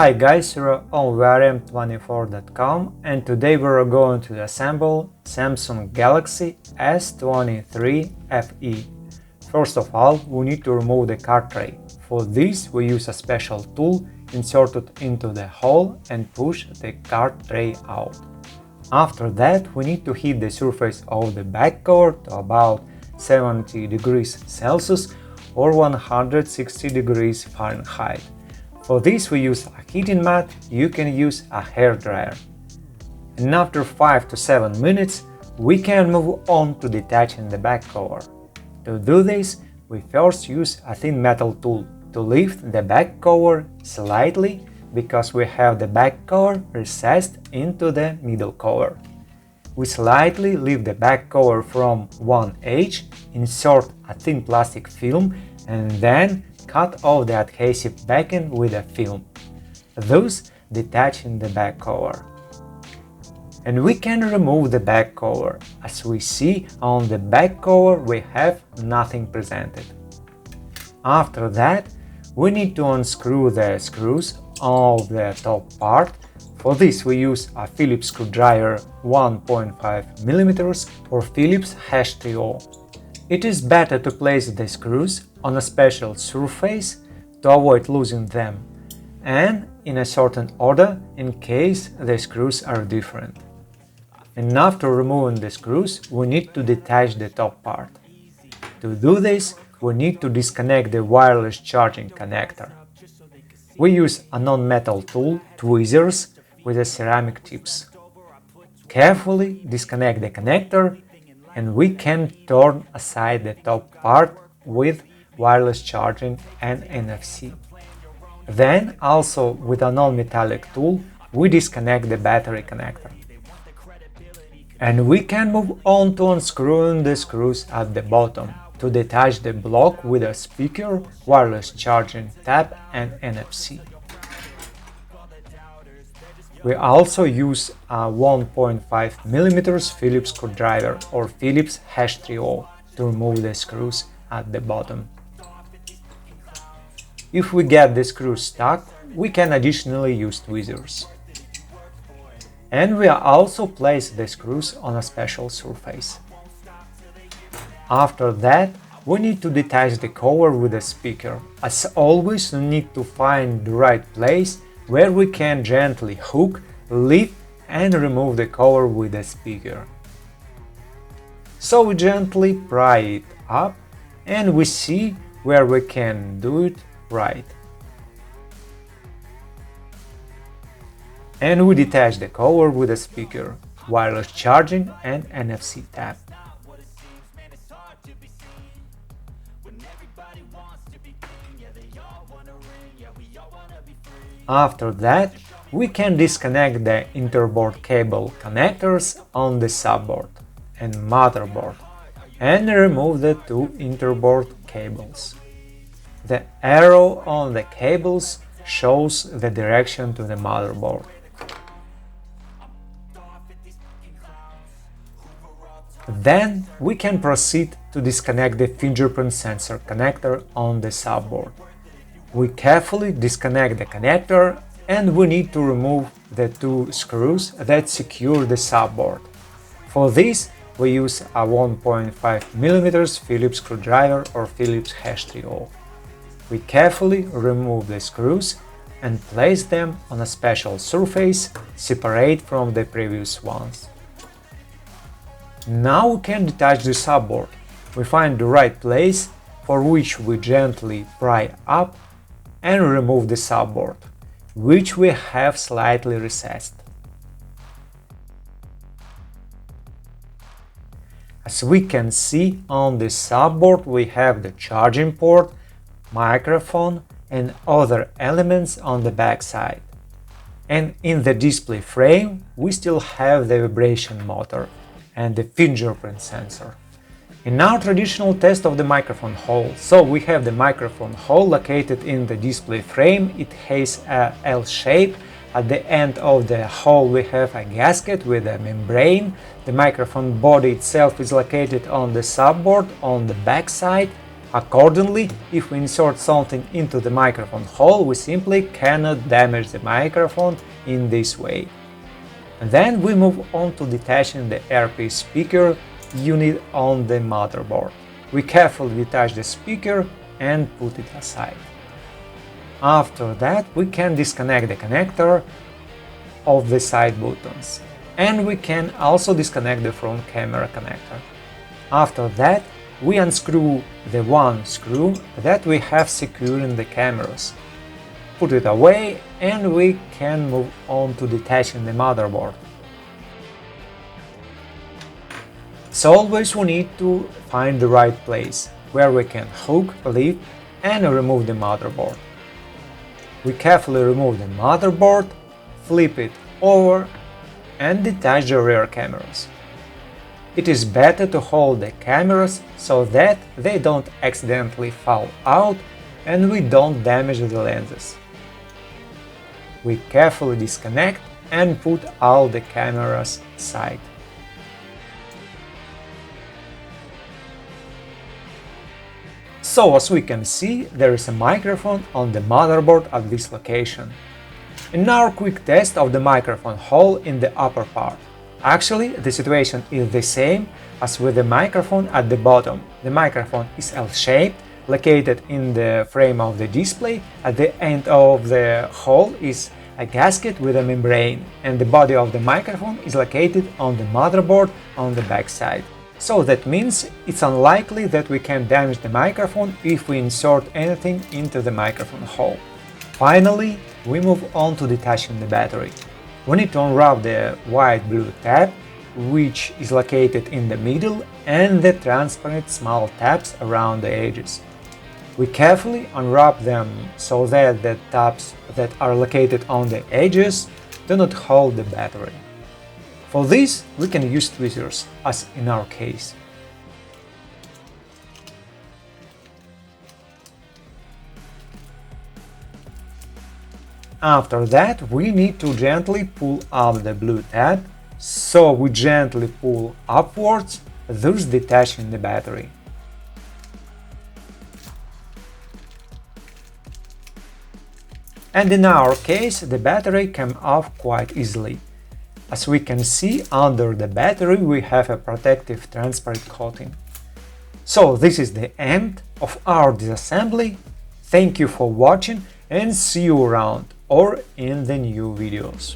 Hi guys, we're on vrm24.com and today we're going to assemble Samsung Galaxy S23 FE. First of all, we need to remove the card tray. For this, we use a special tool inserted into the hole and push the card tray out. After that, we need to heat the surface of the back cover to about 70 degrees Celsius or 160 degrees Fahrenheit. For this we use a heating mat, you can use a hair dryer. And after 5 to 7 minutes, we can move on to detaching the back cover. To do this, we first use a thin metal tool to lift the back cover slightly because we have the back cover recessed into the middle cover. We slightly lift the back cover from one edge, insert a thin plastic film and then cut off the adhesive backing with a film, thus detaching the back cover. And we can remove the back cover. As we see on the back cover we have nothing presented. After that, we need to unscrew the screws of the top part. For this we use a Phillips screwdriver 1.5 mm or Phillips #3O. It is better to place the screws on a special surface to avoid losing them, and in a certain order in case the screws are different. And after removing the screws, we need to detach the top part. To do this, we need to disconnect the wireless charging connector. We use a non-metal tool, tweezers, with the ceramic tips. Carefully disconnect the connector and we can turn aside the top part with wireless charging and NFC. Then, also with a non-metallic tool, we disconnect the battery connector. And we can move on to unscrewing the screws at the bottom to detach the block with a speaker, wireless charging tab and NFC. We also use a 1.5 mm Phillips screwdriver or Phillips #3O to remove the screws at the bottom. If we get the screws stuck, we can additionally use tweezers. And we also place the screws on a special surface. After that, we need to detach the cover with a speaker. As always, we need to find the right place where we can gently hook, lift and remove the cover with a speaker. So we gently pry it up and we see where we can do it right. And we detach the cover with a speaker, wireless charging and NFC tab. After that, we can disconnect the interboard cable connectors on the subboard and motherboard and remove the two interboard cables. The arrow on the cables shows the direction to the motherboard. Then we can proceed to disconnect the fingerprint sensor connector on the subboard. We carefully disconnect the connector and we need to remove the two screws that secure the subboard. For this, we use a 1.5 mm Phillips screwdriver or Phillips #3O. We carefully remove the screws and place them on a special surface separate from the previous ones. Now we can detach the subboard. We find the right place, for which we gently pry up and remove the subboard, which we have slightly recessed. As we can see on the subboard we have the charging port, microphone and other elements on the back side. And in the display frame we still have the vibration motor and the fingerprint sensor. In our traditional test of the microphone hole, so we have the microphone hole located in the display frame. It has a L shape. At the end of the hole we have a gasket with a membrane. The microphone body itself is located on the subboard on the back side Accordingly, if we insert something into the microphone hole, we simply cannot damage the microphone in this way. And then we move on to detaching the earpiece speaker unit on the motherboard. We carefully detach the speaker and put it aside. After that, we can disconnect the connector of the side buttons, and we can also disconnect the front camera connector. After that, we unscrew the one screw that we have securing the cameras, put it away, and we can move on to detaching the motherboard. So always we need to find the right place where we can hook, lift, and remove the motherboard. We carefully remove the motherboard, flip it over, and detach the rear cameras. It is better to hold the cameras so that they don't accidentally fall out and we don't damage the lenses. We carefully disconnect and put all the cameras aside. So as we can see, there is a microphone on the motherboard at this location. And now a quick test of the microphone hole in the upper part. Actually, the situation is the same as with the microphone at the bottom. The microphone is L-shaped, located in the frame of the display. At the end of the hole is a gasket with a membrane, and the body of the microphone is located on the motherboard on the back side. So that means it's unlikely that we can damage the microphone if we insert anything into the microphone hole. Finally, we move on to detaching the battery. We need to unwrap the white blue tab, which is located in the middle, and the transparent small tabs around the edges. We carefully unwrap them so that the tabs that are located on the edges do not hold the battery. For this, we can use tweezers, as in our case. After that, we need to gently pull up the blue tab, so we gently pull upwards, thus detaching the battery. And in our case, the battery came off quite easily. As we can see, under the battery we have a protective transparent coating. So this is the end of our disassembly. Thank you for watching and see you around or in the new videos.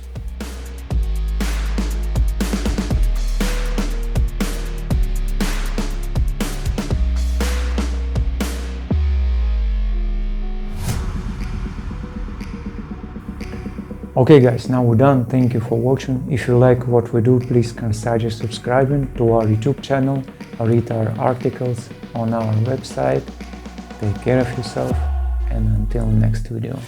Okay guys, now we're done. Thank you for watching. If you like what we do, please consider subscribing to our YouTube channel or read our articles on our website. Take care of yourself and until next video.